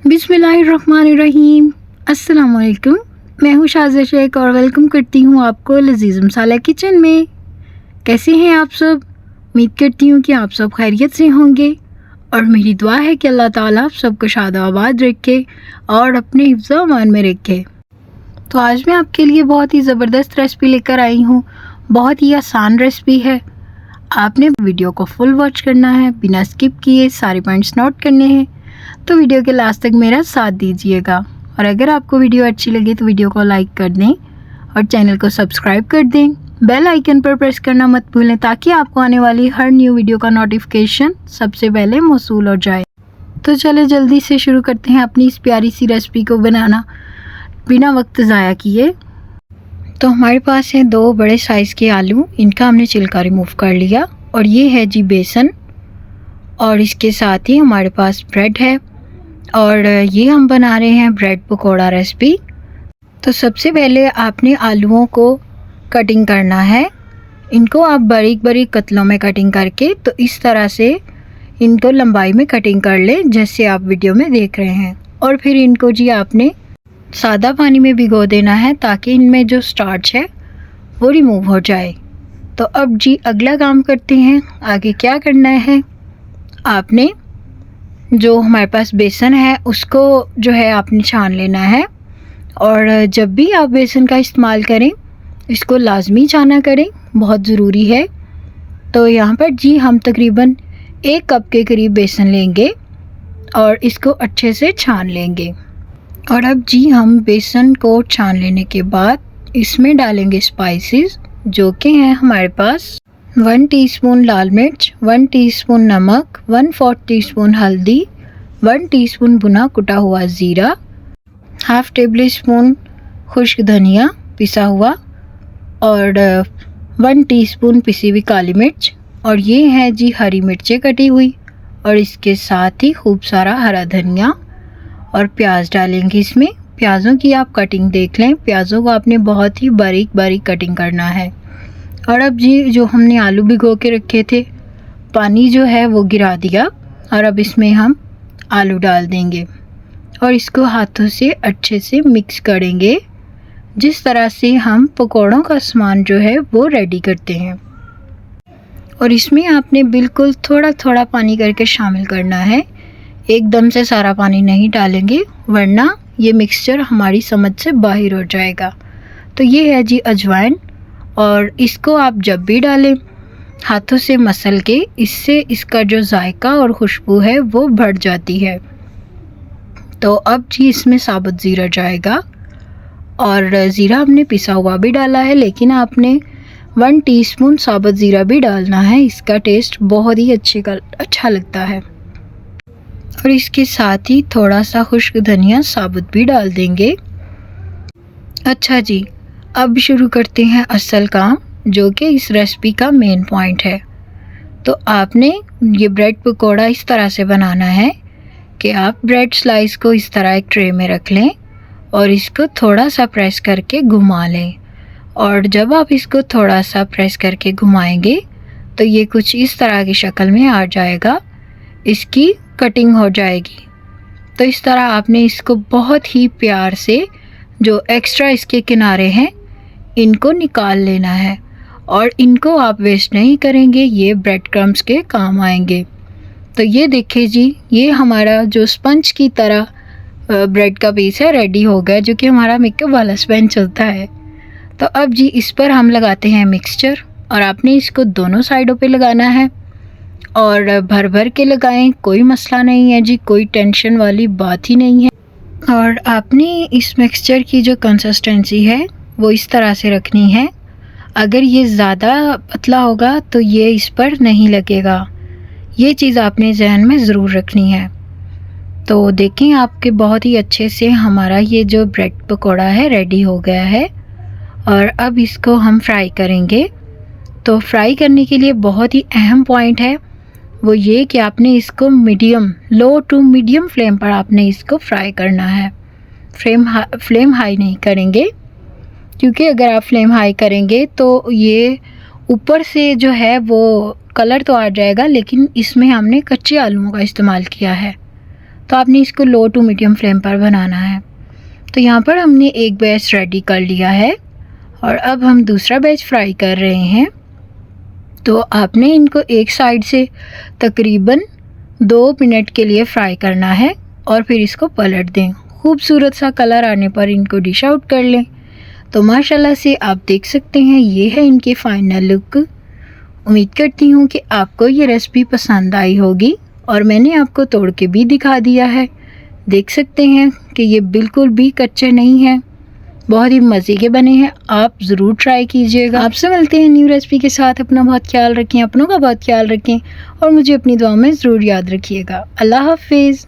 बिस्मिल्लाहिर्रहमानिर्रहीम। अस्सलाम वालेकुम। मैं हूँ शाज़ा शेख और वेलकम करती हूँ आपको लजीज़ मसाला किचन में। कैसे हैं आप सब? उम्मीद करती हूँ कि आप सब खैरियत से होंगे और मेरी दुआ है कि अल्लाह ताला आप सबको शाद आबाद रखे और अपने हिफ्ज़ व अमान में रखे। तो आज मैं आपके लिए बहुत ही ज़बरदस्त रेसिपी लेकर आई हूँ। बहुत ही आसान रेसिपी है। आपने वीडियो को फुल वॉच करना है, बिना स्किप किए सारे पॉइंट्स नोट करने हैं। तो वीडियो के लास्ट तक मेरा साथ दीजिएगा और अगर आपको वीडियो अच्छी लगे तो वीडियो को लाइक कर दें और चैनल को सब्सक्राइब कर दें। बेल आइकन पर प्रेस करना मत भूलें ताकि आपको आने वाली हर न्यू वीडियो का नोटिफिकेशन सबसे पहले मौसूल हो जाए। तो चले जल्दी से शुरू करते हैं अपनी इस प्यारी सी रेसिपी को बनाना बिना वक्त ज़ाया किए। तो हमारे पास है 2 बड़े साइज़ के आलू, इनका हमने छिलका रिमूव कर लिया और ये है जी बेसन और इसके साथ ही हमारे पास ब्रेड है और ये हम बना रहे हैं ब्रेड पकोड़ा रेसिपी। तो सबसे पहले आपने आलूओं को कटिंग करना है। इनको आप बारीक बारीक कतलों में कटिंग करके तो इस तरह से इनको लंबाई में कटिंग कर लें जैसे आप वीडियो में देख रहे हैं। और फिर इनको जी आपने सादा पानी में भिगो देना है ताकि इनमें जो स्टार्च है वो रिमूव हो जाए। तो अब जी अगला काम करते हैं। आगे क्या करना है, आपने जो हमारे पास बेसन है उसको जो है आपने छान लेना है और जब भी आप बेसन का इस्तेमाल करें इसको लाजमी छाना करें, बहुत ज़रूरी है। तो यहाँ पर जी हम तकरीबन 1 कप के करीब बेसन लेंगे और इसको अच्छे से छान लेंगे। और अब जी हम बेसन को छान लेने के बाद इसमें डालेंगे स्पाइसेस जो कि हैं हमारे पास 1 टीस्पून लाल मिर्च, 1 टीस्पून नमक, 1/4 टीस्पून हल्दी, 1 टीस्पून भुना कुटा हुआ ज़ीरा, हाफ़ टेबल स्पून खुश्क धनिया पिसा हुआ और 1 टीस्पून पिसी हुई काली मिर्च और ये है जी हरी मिर्चें कटी हुई और इसके साथ ही खूब सारा हरा धनिया और प्याज डालेंगे इसमें। प्याज़ों की आप कटिंग देख लें, प्याज़ों को आपने बहुत ही बारीक बारीक कटिंग करना है। और अब जी जो हमने आलू भिगो के रखे थे पानी जो है वो गिरा दिया और अब इसमें हम आलू डाल देंगे और इसको हाथों से अच्छे से मिक्स करेंगे जिस तरह से हम पकौड़ों का सामान जो है वो रेडी करते हैं। और इसमें आपने बिल्कुल थोड़ा थोड़ा पानी करके शामिल करना है, एकदम से सारा पानी नहीं डालेंगे वरना ये मिक्सचर हमारी समझ से बाहर हो जाएगा। तो ये है जी अजवाइन और इसको आप जब भी डालें हाथों से मसल के, इससे इसका जो जायका और खुशबू है वो बढ़ जाती है। तो अब जी इसमें साबुत ज़ीरा जाएगा और ज़ीरा हमने पिसा हुआ भी डाला है लेकिन आपने 1 टीस्पून साबुत ज़ीरा भी डालना है, इसका टेस्ट बहुत ही अच्छा लगता है। और इसके साथ ही थोड़ा सा खुश्क धनिया साबुत भी डाल देंगे। अच्छा जी, अब शुरू करते हैं असल काम जो कि इस रेसिपी का मेन पॉइंट है। तो आपने ये ब्रेड पकोड़ा इस तरह से बनाना है कि आप ब्रेड स्लाइस को इस तरह एक ट्रे में रख लें और इसको थोड़ा सा प्रेस करके घुमा लें। और जब आप इसको थोड़ा सा प्रेस करके घुमाएंगे तो ये कुछ इस तरह की शक्ल में आ जाएगा, इसकी कटिंग हो जाएगी। तो इस तरह आपने इसको बहुत ही प्यार से जो एक्स्ट्रा इसके किनारे हैं इनको निकाल लेना है और इनको आप वेस्ट नहीं करेंगे, ये ब्रेड क्रम्स के काम आएंगे। तो ये देखिए जी, ये हमारा जो स्पंज की तरह ब्रेड का पीस है रेडी हो गया, जो कि हमारा मेकअप वाला स्पंज होता है। तो अब जी इस पर हम लगाते हैं मिक्सचर और आपने इसको दोनों साइडों पे लगाना है और भर भर के लगाएं, कोई मसला नहीं है जी, कोई टेंशन वाली बात ही नहीं है। और आपने इस मिक्सचर की जो कंसिस्टेंसी है वो इस तरह से रखनी है, अगर ये ज़्यादा पतला होगा तो ये इस पर नहीं लगेगा, ये चीज़ आपने जहन में ज़रूर रखनी है। तो देखें आपके बहुत ही अच्छे से हमारा ये जो ब्रेड पकोड़ा है रेडी हो गया है और अब इसको हम फ्राई करेंगे। तो फ्राई करने के लिए बहुत ही अहम पॉइंट है वो ये कि आपने इसको लो टू मीडियम फ्लेम पर आपने इसको फ्राई करना है। फ्लेम हाई नहीं करेंगे क्योंकि अगर आप फ्लेम हाई करेंगे तो ये ऊपर से जो है वो कलर तो आ जाएगा लेकिन इसमें हमने कच्चे आलूओं का इस्तेमाल किया है। तो आपने इसको लो टू मीडियम फ्लेम पर बनाना है। तो यहाँ पर हमने एक बैच रेडी कर लिया है और अब हम दूसरा बैच फ्राई कर रहे हैं। तो आपने इनको एक साइड से तकरीबन 2 मिनट के लिए फ्राई करना है और फिर इसको पलट दें। खूबसूरत सा कलर आने पर इनको डिश आउट कर लें। तो माशाल्लाह से आप देख सकते हैं ये है इनकी फ़ाइनल लुक। उम्मीद करती हूँ कि आपको ये रेसिपी पसंद आई होगी और मैंने आपको तोड़ के भी दिखा दिया है। देख सकते हैं कि ये बिल्कुल भी कच्चे नहीं हैं, बहुत ही मज़े के बने हैं। आप ज़रूर ट्राई कीजिएगा। आपसे मिलते हैं न्यू रेसिपी के साथ। अपना बहुत ख्याल रखें, अपनों का बहुत ख्याल रखें और मुझे अपनी दुआ में ज़रूर याद रखिएगा। अल्लाह हाफिज़।